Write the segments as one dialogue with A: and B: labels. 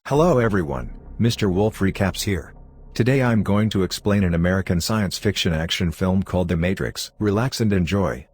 A: Hello everyone, Mr. Wolf Recaps here. Today I'm going to explain an American science fiction action film called The Matrix. Relax and enjoy.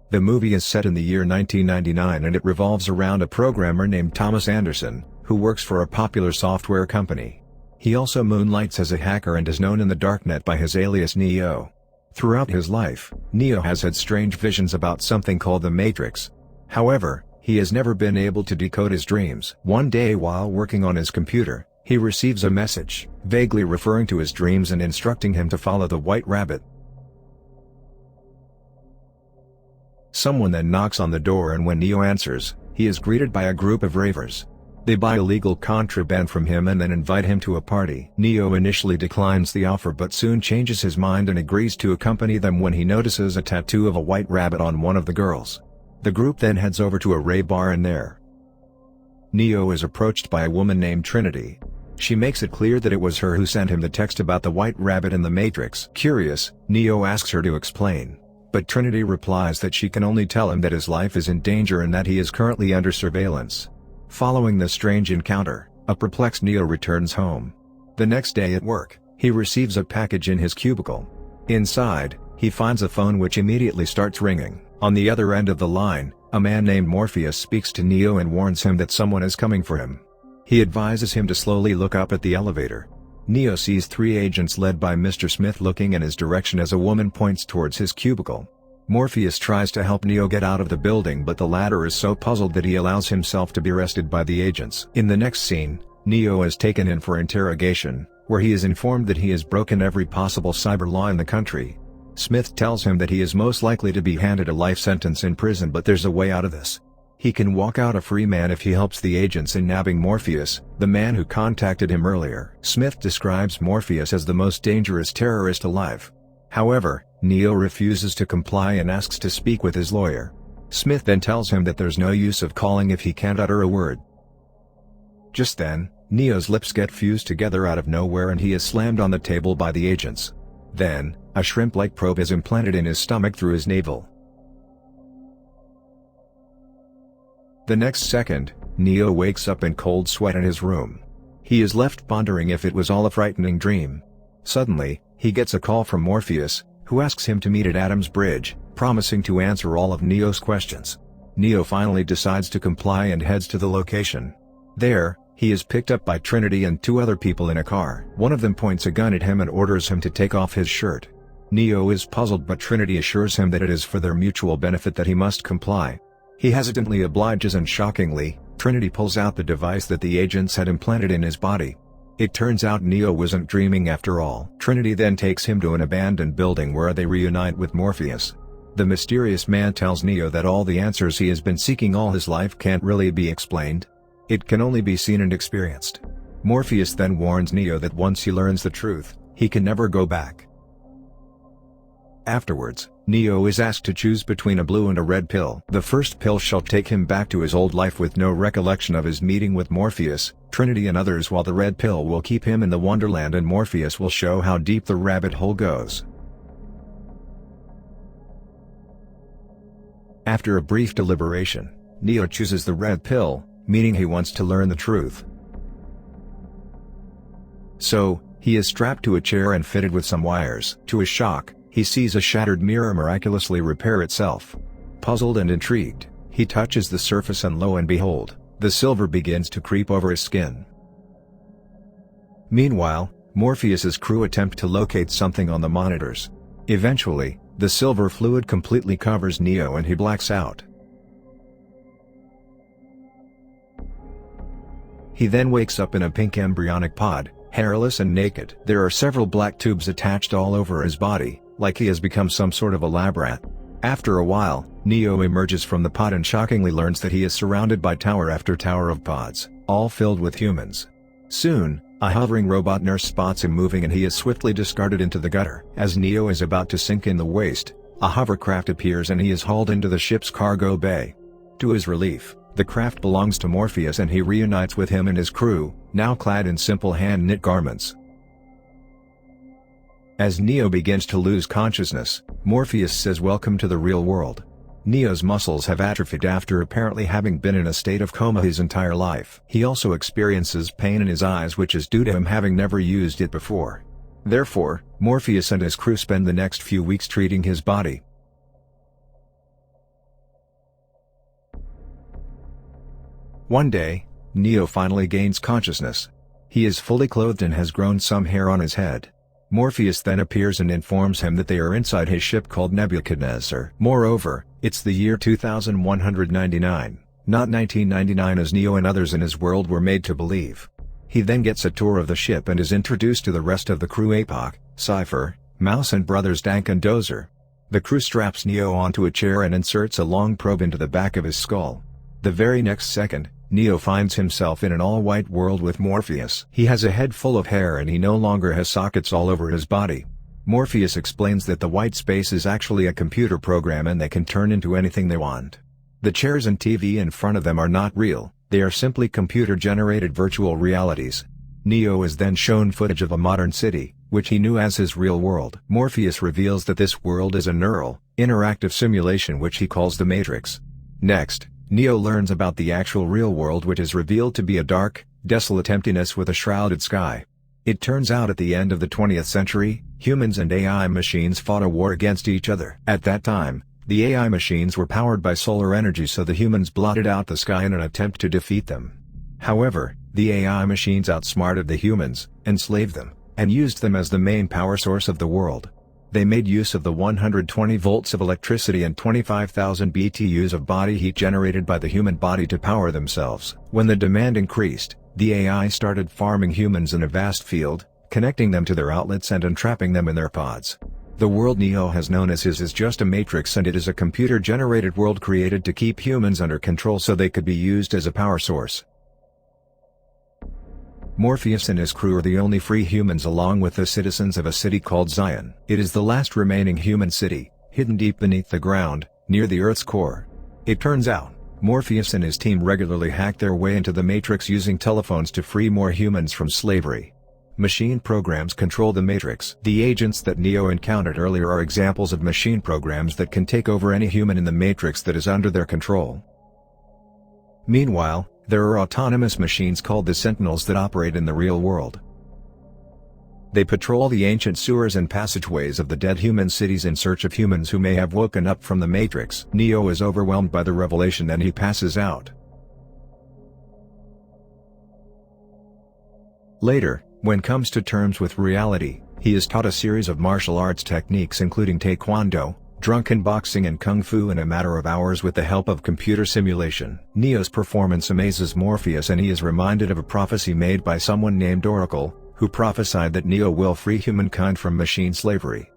A: The movie is set in the year 1999 and it revolves around a programmer named Thomas Anderson, who works for a popular software company. He also moonlights as a hacker and is known in the darknet by his alias Neo. Throughout his life, Neo has had strange visions about something called the Matrix. However, he has never been able to decode his dreams. One day while working on his computer, he receives a message, vaguely referring to his dreams and instructing him to follow the white rabbit. Someone then knocks on the door and when Neo answers, he is greeted by a group of ravers. They buy illegal contraband from him and then invite him to a party. Neo initially declines the offer but soon changes his mind and agrees to accompany them when he notices a tattoo of a white rabbit on one of the girls. The group then heads over to a rave bar and there, Neo is approached by a woman named Trinity. She makes it clear that it was her who sent him the text about the white rabbit in the Matrix. Curious, Neo asks her to explain. But Trinity replies that she can only tell him that his life is in danger and that he is currently under surveillance. Following this strange encounter, a perplexed Neo returns home. The next day at work, he receives a package in his cubicle. Inside, he finds a phone which immediately starts ringing. On the other end of the line, a man named Morpheus speaks to Neo and warns him that someone is coming for him. He advises him to slowly look up at the elevator. Neo sees three agents led by Mr. Smith looking in his direction as a woman points towards his cubicle. Morpheus tries to help Neo get out of the building but the latter is so puzzled that he allows himself to be arrested by the agents. In the next scene, Neo is taken in for interrogation, where he is informed that he has broken every possible cyber law in the country. Smith tells him that he is most likely to be handed a life sentence in prison but there's a way out of this. He can walk out a free man if he helps the agents in nabbing Morpheus, the man who contacted him earlier. Smith describes Morpheus as the most dangerous terrorist alive. However, Neo refuses to comply and asks to speak with his lawyer. Smith then tells him that there's no use of calling if he can't utter a word. Just then, Neo's lips get fused together out of nowhere and he is slammed on the table by the agents. Then, a shrimp-like probe is implanted in his stomach through his navel. The next second, Neo wakes up in cold sweat in his room. He is left pondering if it was all a frightening dream. Suddenly, he gets a call from Morpheus, who asks him to meet at Adam's Bridge, promising to answer all of Neo's questions. Neo finally decides to comply and heads to the location. There, he is picked up by Trinity and two other people in a car. One of them points a gun at him and orders him to take off his shirt. Neo is puzzled but Trinity assures him that it is for their mutual benefit that he must comply. He hesitantly obliges and shockingly, Trinity pulls out the device that the agents had implanted in his body. It turns out Neo wasn't dreaming after all. Trinity then takes him to an abandoned building where they reunite with Morpheus. The mysterious man tells Neo that all the answers he has been seeking all his life can't really be explained. It can only be seen and experienced. Morpheus then warns Neo that once he learns the truth, he can never go back. Afterwards, Neo is asked to choose between a blue and a red pill. The first pill shall take him back to his old life with no recollection of his meeting with Morpheus, Trinity and others, while the red pill will keep him in the Wonderland and Morpheus will show how deep the rabbit hole goes. After a brief deliberation, Neo chooses the red pill, meaning he wants to learn the truth. So, he is strapped to a chair and fitted with some wires. To his shock, he sees a shattered mirror miraculously repair itself. Puzzled and intrigued, he touches the surface and lo and behold, the silver begins to creep over his skin. Meanwhile, Morpheus's crew attempt to locate something on the monitors. Eventually, the silver fluid completely covers Neo and he blacks out. He then wakes up in a pink embryonic pod, hairless and naked. There are several black tubes attached all over his body, like he has become some sort of a lab rat. After a while, Neo emerges from the pod and shockingly learns that he is surrounded by tower after tower of pods, all filled with humans. Soon, a hovering robot nurse spots him moving and he is swiftly discarded into the gutter. As Neo is about to sink in the waste, a hovercraft appears and he is hauled into the ship's cargo bay. To his relief, the craft belongs to Morpheus and he reunites with him and his crew, now clad in simple hand-knit garments. As Neo begins to lose consciousness, Morpheus says welcome to the real world. Neo's muscles have atrophied after apparently having been in a state of coma his entire life. He also experiences pain in his eyes, which is due to him having never used it before. Therefore, Morpheus and his crew spend the next few weeks treating his body. One day, Neo finally gains consciousness. He is fully clothed and has grown some hair on his head. Morpheus then appears and informs him that they are inside his ship called Nebuchadnezzar. Moreover, it's the year 2199, not 1999 as Neo and others in his world were made to believe. He then gets a tour of the ship and is introduced to the rest of the crew: Apoc, Cypher, Mouse and brothers Dank and Dozer. The crew straps Neo onto a chair and inserts a long probe into the back of his skull. The very next second, Neo finds himself in an all-white world with Morpheus. He has a head full of hair and he no longer has sockets all over his body. Morpheus explains that the white space is actually a computer program and they can turn into anything they want. The chairs and TV in front of them are not real, they are simply computer-generated virtual realities. Neo is then shown footage of a modern city, which he knew as his real world. Morpheus reveals that this world is a neural, interactive simulation which he calls the Matrix. Next, Neo learns about the actual real world, which is revealed to be a dark, desolate emptiness with a shrouded sky. It turns out at the end of the 20th century, humans and AI machines fought a war against each other. At that time, the AI machines were powered by solar energy, so the humans blotted out the sky in an attempt to defeat them. However, the AI machines outsmarted the humans, enslaved them, and used them as the main power source of the world. They made use of the 120 volts of electricity and 25,000 BTUs of body heat generated by the human body to power themselves. When the demand increased, the AI started farming humans in a vast field, connecting them to their outlets and entrapping them in their pods. The world Neo has known as his is just a matrix, and it is a computer-generated world created to keep humans under control so they could be used as a power source. Morpheus and his crew are the only free humans along with the citizens of a city called Zion. It is the last remaining human city, hidden deep beneath the ground, near the Earth's core. It turns out, Morpheus and his team regularly hack their way into the Matrix using telephones to free more humans from slavery. Machine programs control the Matrix. The agents that Neo encountered earlier are examples of machine programs that can take over any human in the Matrix that is under their control. Meanwhile, there are autonomous machines called the Sentinels that operate in the real world. They patrol the ancient sewers and passageways of the dead human cities in search of humans who may have woken up from the Matrix. Neo is overwhelmed by the revelation and he passes out. Later, when comes to terms with reality, he is taught a series of martial arts techniques including Taekwondo, drunken boxing and kung fu in a matter of hours with the help of computer simulation. Neo's performance amazes Morpheus and he is reminded of a prophecy made by someone named Oracle, who prophesied that Neo will free humankind from machine slavery.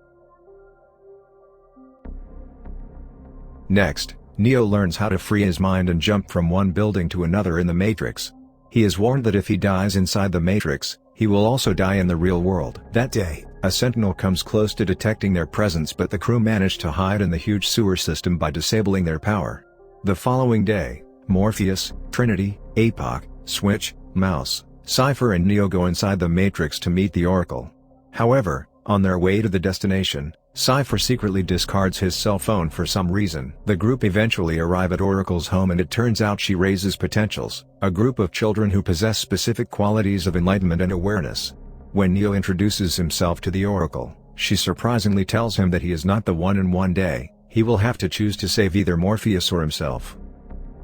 A: Next, Neo learns how to free his mind and jump from one building to another in the Matrix. He is warned that if he dies inside the Matrix, he will also die in the real world. That day, a sentinel comes close to detecting their presence, but the crew manage to hide in the huge sewer system by disabling their power. The following day, Morpheus, Trinity, Apoc, Switch, Mouse, Cypher and Neo go inside the Matrix to meet the Oracle. However, on their way to the destination, Cypher secretly discards his cell phone for some reason. The group eventually arrive at Oracle's home and it turns out she raises potentials, a group of children who possess specific qualities of enlightenment and awareness. When Neo introduces himself to the Oracle, she surprisingly tells him that he is not the one, and one day, he will have to choose to save either Morpheus or himself.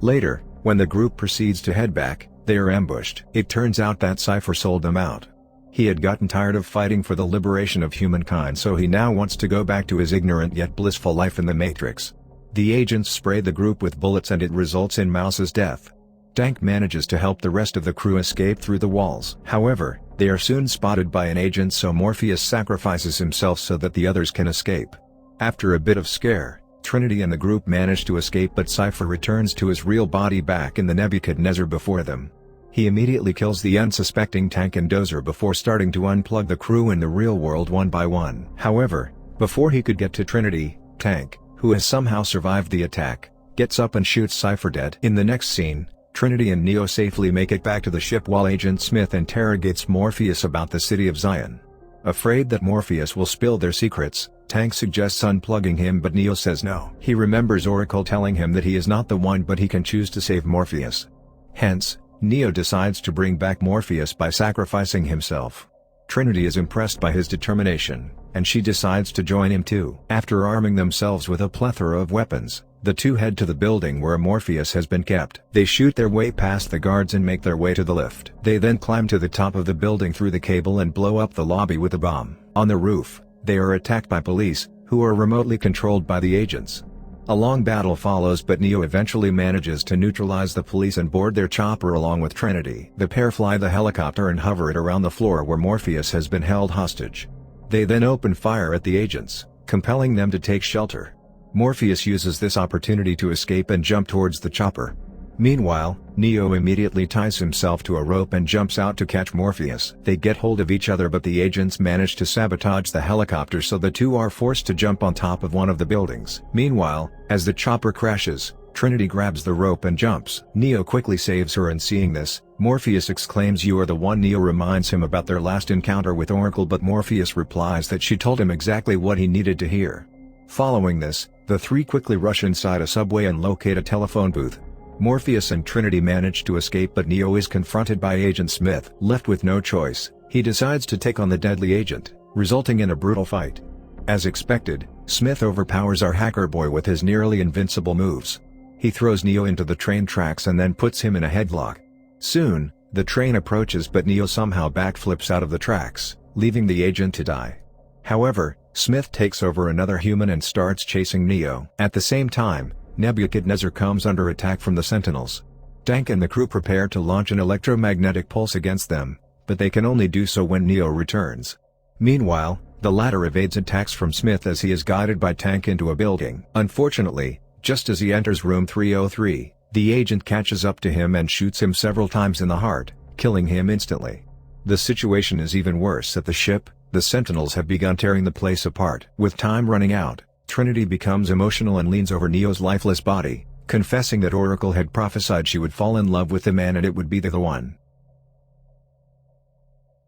A: Later, when the group proceeds to head back, they are ambushed. It turns out that Cypher sold them out. He had gotten tired of fighting for the liberation of humankind, so he now wants to go back to his ignorant yet blissful life in the Matrix. The agents spray the group with bullets and it results in Mouse's death. Dank manages to help the rest of the crew escape through the walls. However, they are soon spotted by an agent, so Morpheus sacrifices himself so that the others can escape. After a bit of scare, Trinity and the group manage to escape, but Cypher returns to his real body back in the Nebuchadnezzar before them. He immediately kills the unsuspecting Tank and Dozer before starting to unplug the crew in the real world one by one. However, before he could get to Trinity, Tank, who has somehow survived the attack, gets up and shoots Cypher dead. In the next scene, Trinity and Neo safely make it back to the ship while Agent Smith interrogates Morpheus about the city of Zion. Afraid that Morpheus will spill their secrets, Tank suggests unplugging him, but Neo says no. He remembers Oracle telling him that he is not the one, but he can choose to save Morpheus. Hence, Neo decides to bring back Morpheus by sacrificing himself. Trinity is impressed by his determination, and she decides to join him too. After arming themselves with a plethora of weapons, the two head to the building where Morpheus has been kept. They shoot their way past the guards and make their way to the lift. They then climb to the top of the building through the cable and blow up the lobby with a bomb. On the roof, they are attacked by police, who are remotely controlled by the agents. A long battle follows, but Neo eventually manages to neutralize the police and board their chopper along with Trinity. The pair fly the helicopter and hover it around the floor where Morpheus has been held hostage. They then open fire at the agents, compelling them to take shelter. Morpheus uses this opportunity to escape and jump towards the chopper. Meanwhile, Neo immediately ties himself to a rope and jumps out to catch Morpheus. They get hold of each other, but the agents manage to sabotage the helicopter, so the two are forced to jump on top of one of the buildings. Meanwhile, as the chopper crashes, Trinity grabs the rope and jumps. Neo quickly saves her, and seeing this, Morpheus exclaims, "You are the one." Neo reminds him about their last encounter with Oracle, but Morpheus replies that she told him exactly what he needed to hear. Following this, the three quickly rush inside a subway and locate a telephone booth. Morpheus and Trinity manage to escape, but Neo is confronted by Agent Smith. Left with no choice, he decides to take on the deadly agent, resulting in a brutal fight. As expected, Smith overpowers our hacker boy with his nearly invincible moves. He throws Neo into the train tracks and then puts him in a headlock. Soon, the train approaches, but Neo somehow backflips out of the tracks, leaving the agent to die. However, Smith takes over another human and starts chasing Neo. At the same time, Nebuchadnezzar comes under attack from the Sentinels. Tank and the crew prepare to launch an electromagnetic pulse against them, but they can only do so when Neo returns. Meanwhile, the latter evades attacks from Smith as he is guided by Tank into a building. Unfortunately, just as he enters room 303, the agent catches up to him and shoots him several times in the heart, killing him instantly. The situation is even worse at the ship. The Sentinels have begun tearing the place apart. With time running out, Trinity becomes emotional and leans over Neo's lifeless body, confessing that Oracle had prophesied she would fall in love with the man and it would be the one.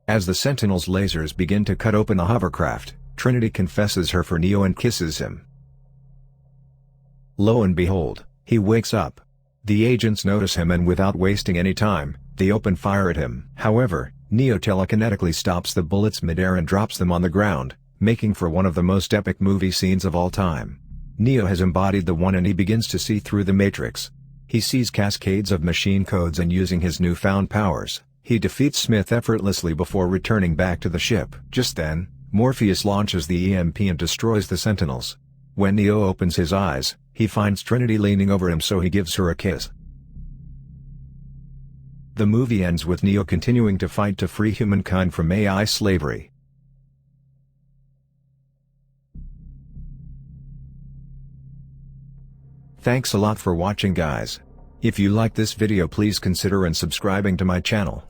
A: As the Sentinels' lasers begin to cut open the hovercraft, Trinity confesses her for Neo and kisses him. Lo and behold, he wakes up. The agents notice him, and without wasting any time, they open fire at him. However, Neo telekinetically stops the bullets midair and drops them on the ground, making for one of the most epic movie scenes of all time. Neo has embodied the One and he begins to see through the Matrix. He sees cascades of machine codes, and using his newfound powers, he defeats Smith effortlessly before returning back to the ship. Just then, Morpheus launches the EMP and destroys the Sentinels. When Neo opens his eyes, he finds Trinity leaning over him, so he gives her a kiss. The movie ends with Neo continuing to fight to free humankind from AI slavery. Thanks a lot for watching, guys. If you like this video, please consider subscribing to my channel.